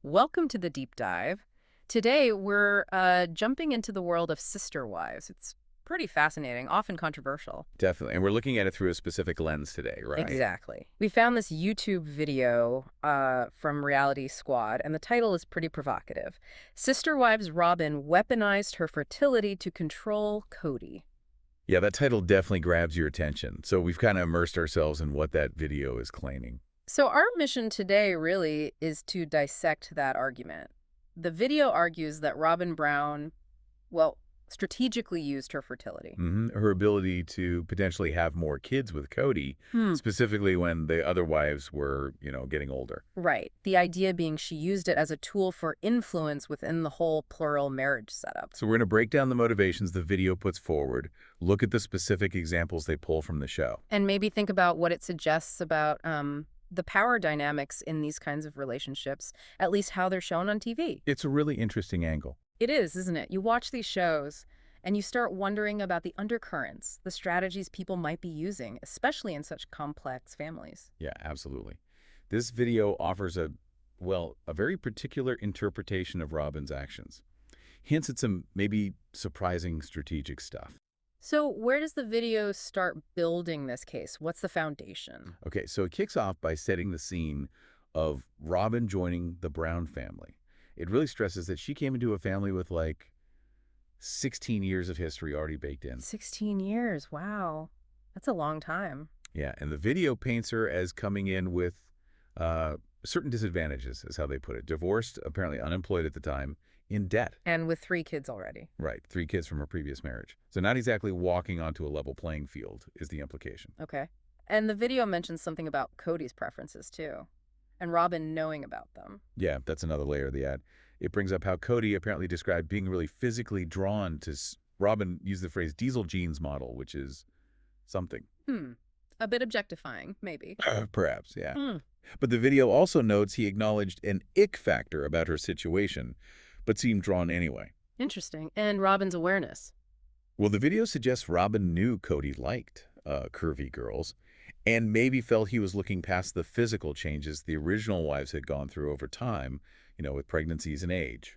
Welcome to the deep dive. Today, we're jumping into the world of sister wives. It's pretty fascinating, often controversial. Definitely. And we're looking at it through a specific lens today, right? Exactly. We found this YouTube video from Reality Squad, and the title is pretty provocative. Sister Wives Robyn weaponized her fertility to control Kody. Yeah, that title definitely grabs your attention. So we've kind of immersed ourselves in what that video is claiming. So our mission today really is to dissect that argument. The video argues that Robyn Brown, well, strategically used her fertility. Her ability to potentially have more kids with Kody, Hmm. specifically when the other wives were, getting older. Right. The idea being she used it as a tool for influence within the whole plural marriage setup. So we're going to break down the motivations the video puts forward, look at the specific examples they pull from the show. And maybe think about what it suggests about the power dynamics in these kinds of relationships, at least how they're shown on TV. It's a really interesting angle. It is, isn't it? You watch these shows and you start wondering about the undercurrents, the strategies people might be using, especially in such complex families. Yeah, absolutely. This video offers a very particular interpretation of Robin's actions. Hints at some maybe surprising strategic stuff. So where does the video start building this case? What's the foundation? Okay, so it kicks off by setting the scene of Robin joining the Brown family. It really stresses that she came into a family with like 16 years of history already baked in. 16 years. Wow. That's a long time. Yeah, and the video paints her as coming in with uh, certain disadvantages, is how they put it. Divorced, apparently unemployed at the time, in debt. And with 3 kids already. Right, 3 kids from her previous marriage. So not exactly walking onto a level playing field is the implication. Okay. And the video mentions something about Cody's preferences too, and Robin knowing about them. Yeah, that's another layer of the ad. It brings up how Kody apparently described being really physically drawn to Robin used the phrase diesel jeans model, which is something. Hmm. A bit objectifying, maybe. Perhaps, yeah. Hmm. But the video also notes he acknowledged an ick factor about her situation, but seemed drawn anyway. Interesting. And Robin's awareness. Well, the video suggests Robin knew Kody liked curvy girls and maybe felt he was looking past the physical changes the original wives had gone through over time, with pregnancies and age.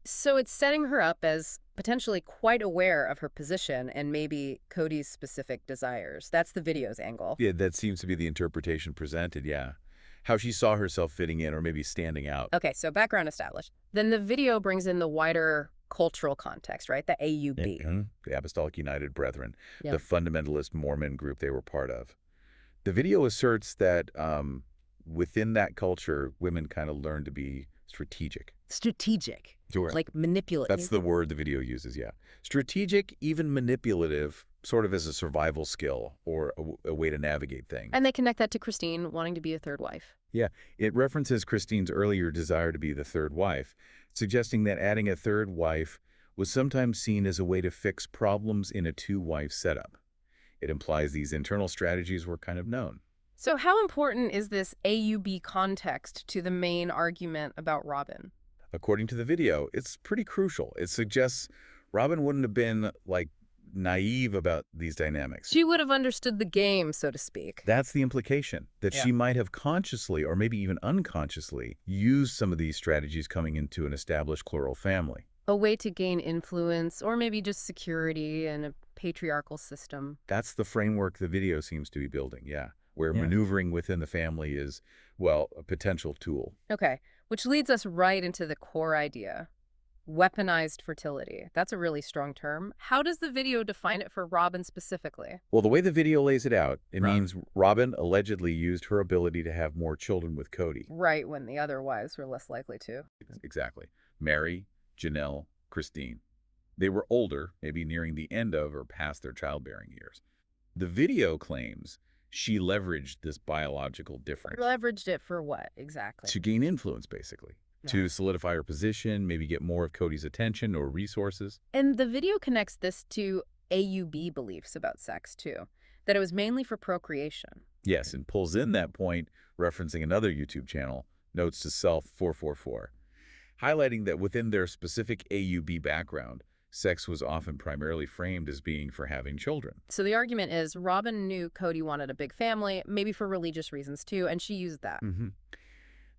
So it's setting her up as potentially quite aware of her position and maybe Cody's specific desires. That's the video's angle. Yeah, that seems to be the interpretation presented, yeah. How she saw herself fitting in or maybe standing out. Okay, so background established. Then the video brings in the wider cultural context, right? The AUB. The Apostolic United Brethren, Yeah. the fundamentalist Mormon group they were part of. The video asserts that within that culture, women kind of learn to be strategic. Strategic. Sure. Like manipulative. That's the word the video uses, yeah. Strategic, even manipulative, sort of as a survival skill or a way to navigate things. And they connect that to Christine wanting to be a third wife. Yeah, it references Christine's earlier desire to be the third wife, suggesting that adding a third wife was sometimes seen as a way to fix problems in a two-wife setup. It implies these internal strategies were kind of known. So how important is this AUB context to the main argument about Robin? According to the video, it's pretty crucial. It suggests Robin wouldn't have been, like, naive about these dynamics. She would have understood the game, so to speak. That's the implication, that Yeah. she might have consciously or maybe even unconsciously used some of these strategies coming into an established plural family. A way to gain influence or maybe just security in a patriarchal system. That's the framework the video seems to be building, yeah, where Yeah. maneuvering within the family is, well, a potential tool. Okay, which leads us right into the core idea. Weaponized fertility. That's a really strong term. How does the video define it for Robin specifically? Well, the way the video lays it out, it Right. means Robin allegedly used her ability to have more children with Kody. Right, when the other wives were less likely to. Exactly. Mary, Janelle, Christine. They were older, maybe nearing the end of or past their childbearing years. The video claims she leveraged this biological difference Leveraged it for what exactly? to gain influence, basically, to solidify her position, maybe get more of Cody's attention or resources. And the video connects this to AUB beliefs about sex, too, that it was mainly for procreation. Yes, and pulls in that point, referencing another YouTube channel, Notes to Self 444, highlighting that within their specific AUB background, sex was often primarily framed as being for having children. So the argument is Robin knew Kody wanted a big family, maybe for religious reasons, too, and she used that.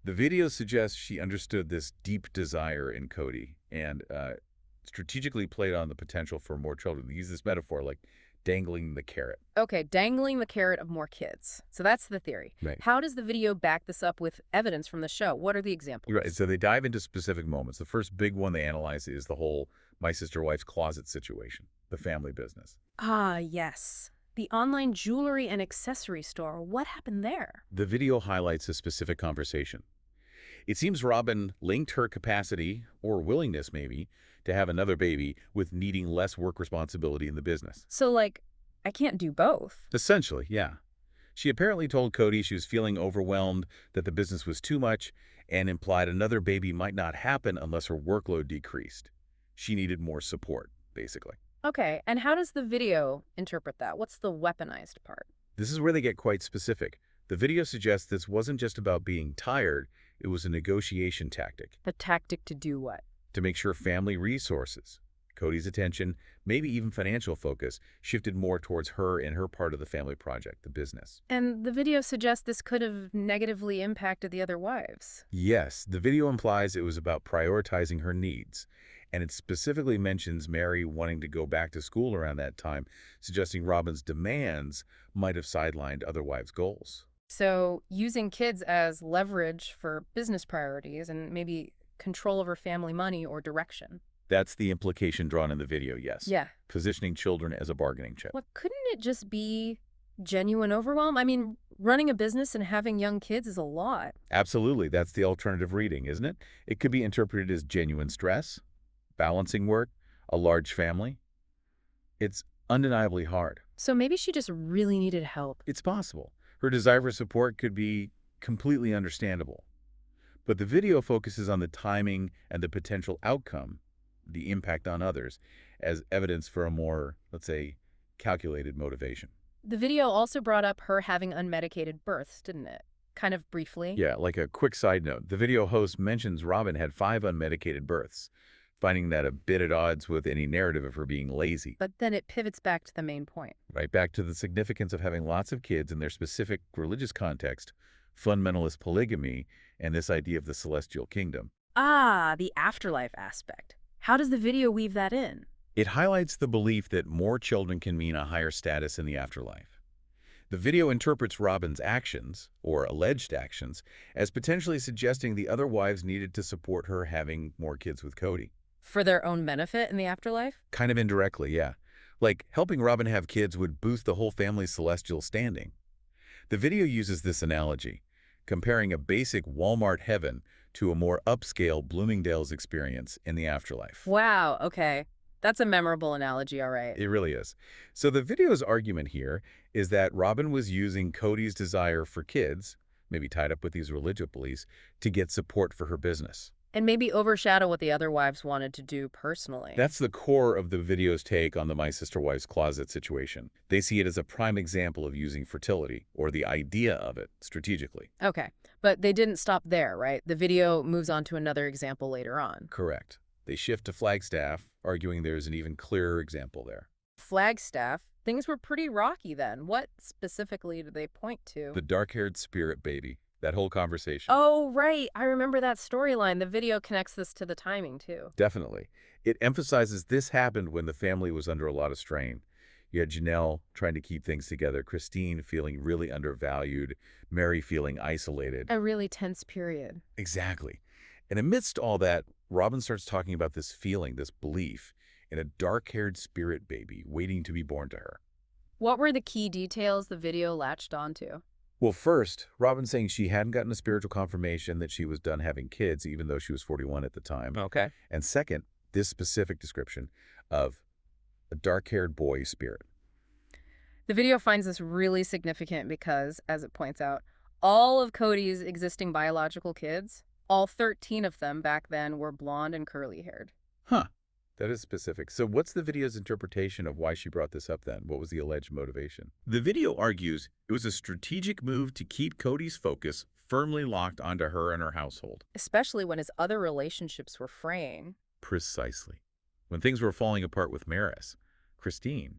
The video suggests she understood this deep desire in Kody and strategically played on the potential for more children. They use this metaphor like dangling the carrot. Okay, dangling the carrot of more kids. So that's the theory. Right. How does the video back this up with evidence from the show? What are the You're right. examples? So they dive into specific moments. The first big one they analyze is the whole my sister wife's closet situation, the family business. Ah, yes. The online jewelry and accessory store. What happened there? The video highlights a specific conversation. It seems Robyn linked her capacity, or willingness maybe, to have another baby with needing less work responsibility in the business. So, like, I can't do both. Essentially, yeah. She apparently told Kody she was feeling overwhelmed, that the business was too much, and implied another baby might not happen unless her workload decreased. She needed more support, basically. Okay, and how does the video interpret that? What's the weaponized part? This is where they get quite specific. The video suggests this wasn't just about being tired, it was a negotiation tactic A tactic to do what? to make sure family resources, Kody's attention, maybe even financial focus, shifted more towards her and her part of the family project, the business. And the video suggests this could have negatively impacted the other wives. Yes, the video implies it was about prioritizing her needs, and it specifically mentions Mary wanting to go back to school around that time, suggesting Robyn's demands might have sidelined other wives' goals. So, using kids as leverage for business priorities and maybe control over family money or direction. That's the implication drawn in the video, yes. Yeah. Positioning children as a bargaining chip. Well, couldn't it just be genuine overwhelm? I mean, running a business and having young kids is a lot. Absolutely, that's the alternative reading, isn't it? It could be interpreted as genuine stress, balancing work, a large family. It's undeniably hard. So maybe she just really needed help. It's possible. Her desire for support could be completely understandable. But the video focuses on the timing and the potential outcome, the impact on others, as evidence for a more, let's say, calculated motivation. The video also brought up her having unmedicated births, didn't it? Kind of briefly. Yeah, like a quick side note, the video host mentions Robyn had 5 unmedicated births, finding that a bit at odds with any narrative of her being lazy. But then it pivots back to the main point. Right back to the significance of having lots of kids in their specific religious context, fundamentalist polygamy, and this idea of the celestial kingdom. Ah, the afterlife aspect. How does the video weave that in? It highlights the belief that more children can mean a higher status in the afterlife. The video interprets Robyn's actions, or alleged actions, as potentially suggesting the other wives needed to support her having more kids with Kody. For their own benefit in the afterlife? Kind of indirectly, yeah. Like, helping Robyn have kids would boost the whole family's celestial standing. The video uses this analogy, comparing a basic Walmart heaven to a more upscale Bloomingdale's experience in the afterlife. Wow, okay. That's a memorable analogy, all right. It really is. So the video's argument here is that Robyn was using Kody's desire for kids, maybe tied up with these religious beliefs, to get support for her business. And maybe overshadow what the other wives wanted to do personally. That's the core of the video's take on the My Sister Wife's Closet situation. They see it as a prime example of using fertility, or the idea of it, strategically. Okay, but they didn't stop there, right? The video moves on to another example later on. Correct. They shift to Flagstaff, arguing there's an even clearer example there. Flagstaff, things were pretty rocky then. What specifically do they point to? The dark-haired spirit baby. That whole conversation. Oh, right. I remember that storyline. The video connects this to the timing, too. Definitely. It emphasizes this happened when the family was under a lot of strain. You had Janelle trying to keep things together, Christine feeling really undervalued, Mary feeling isolated. A really tense period. Exactly. And amidst all that, Robyn starts talking about this feeling, this belief, in a dark-haired spirit baby waiting to be born to her. What were the key details the video latched onto? Well, first, Robyn saying she hadn't gotten a spiritual confirmation that she was done having kids, even though she was 41 at the time. Okay. And second, this specific description of a dark-haired boy spirit. The video finds this really significant because, as it points out, all of Kody's existing biological kids, all 13 of them back then, were blonde and curly-haired. Huh. That is specific. So what's the video's interpretation of why she brought this up then? What was the alleged motivation? The video argues it was a strategic move to keep Kody's focus firmly locked onto her and her household. Especially when his other relationships were fraying. Precisely. When things were falling apart with Maris, Christine,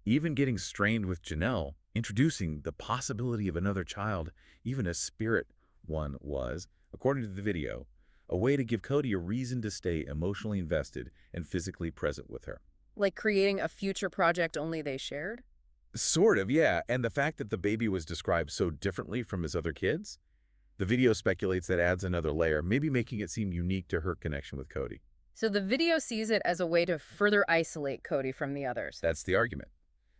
even getting strained with Janelle, introducing the possibility of another child, even a spirit one was, according to the video, a way to give Kody a reason to stay emotionally invested and physically present with her. Like creating a future project only they shared? Sort of, yeah. And the fact that the baby was described so differently from his other kids, the video speculates that adds another layer, maybe making it seem unique to her connection with Kody. So the video sees it as a way to further isolate Kody from the others. That's the argument,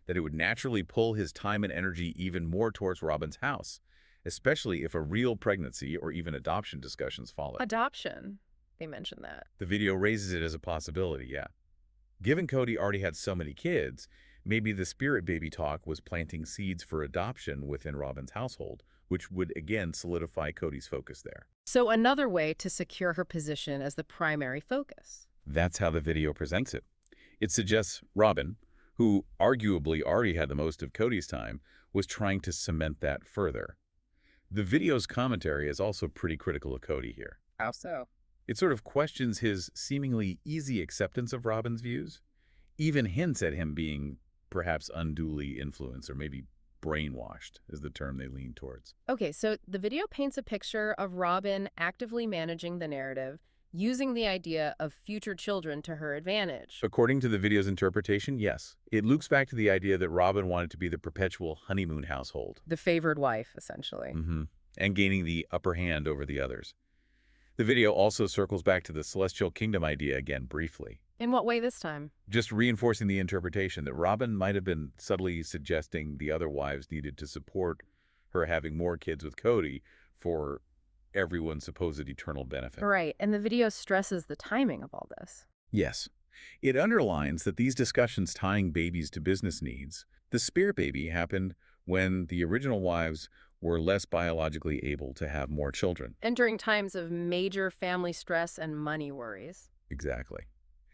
that it would naturally pull his time and energy even more towards Robyn's house, especially if a real pregnancy or even adoption discussions follow. Adoption. They mentioned that. The video raises it as a possibility, yeah. Given Kody already had so many kids, maybe the spirit baby talk was planting seeds for adoption within Robyn's household, which would again solidify Kody's focus there. So another way to secure her position as the primary focus. That's how the video presents it. It suggests Robyn, who arguably already had the most of Kody's time, was trying to cement that further. The video's commentary is also pretty critical of Kody here. How so? It sort of questions his seemingly easy acceptance of Robyn's views, even hints at him being perhaps unduly influenced or maybe brainwashed is the term they lean towards. Okay, so the video paints a picture of Robyn actively managing the narrative, using the idea of future children to her advantage. According to the video's interpretation, yes. It loops back to the idea that Robyn wanted to be the perpetual honeymoon household. The favored wife, essentially. And gaining the upper hand over the others. The video also circles back to the celestial kingdom idea again briefly, In what way this time? just reinforcing the interpretation that Robyn might have been subtly suggesting the other wives needed to support her having more kids with Kody for everyone's supposed eternal benefit. Right, and the video stresses the timing of all this. Yes. It underlines that these discussions tying babies to business needs, the spirit baby happened when the original wives were less biologically able to have more children. And during times of major family stress and money worries. Exactly.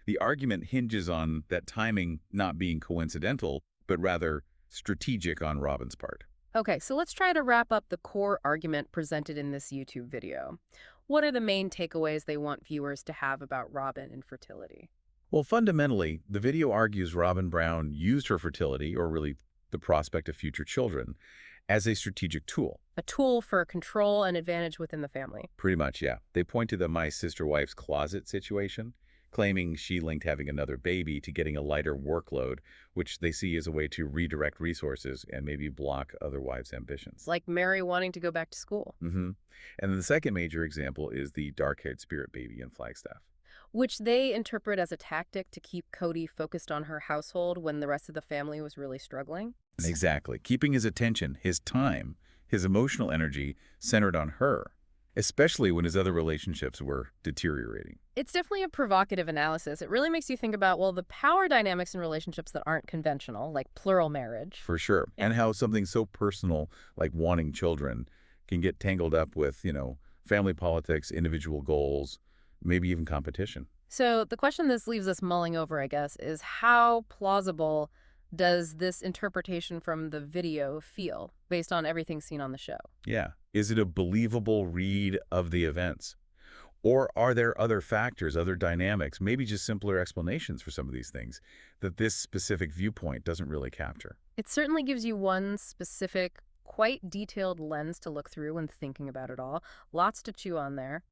The argument hinges on that timing not being coincidental, but rather strategic on Robyn's part. Okay, so let's try to wrap up the core argument presented in this YouTube video. What are the main takeaways they want viewers to have about Robyn and fertility? Well, fundamentally, the video argues Robyn Brown used her fertility, or really the prospect of future children, as a strategic tool. A tool for control and advantage within the family. Pretty much, yeah. They point to the my sister wife's closet situation, claiming she linked having another baby to getting a lighter workload, which they see as a way to redirect resources and maybe block other wives' ambitions. Like Mary wanting to go back to school. And then the second major example is the dark-haired spirit baby in Flagstaff. Which they interpret as a tactic to keep Kody focused on her household when the rest of the family was really struggling. Exactly. Keeping his attention, his time, his emotional energy centered on her, especially when his other relationships were deteriorating. It's definitely a provocative analysis. It really makes you think about, well, the power dynamics in relationships that aren't conventional, like plural marriage. For sure. Yeah. And how something so personal like wanting children can get tangled up with, family politics, individual goals, maybe even competition. So the question this leaves us mulling over, I guess, is how plausible does this interpretation from the video feel based on everything seen on the show? Yeah. Is it a believable read of the events? Or are there other factors, other dynamics, maybe just simpler explanations for some of these things that this specific viewpoint doesn't really capture? It certainly gives you one specific, quite detailed lens to look through when thinking about it all. Lots to chew on there.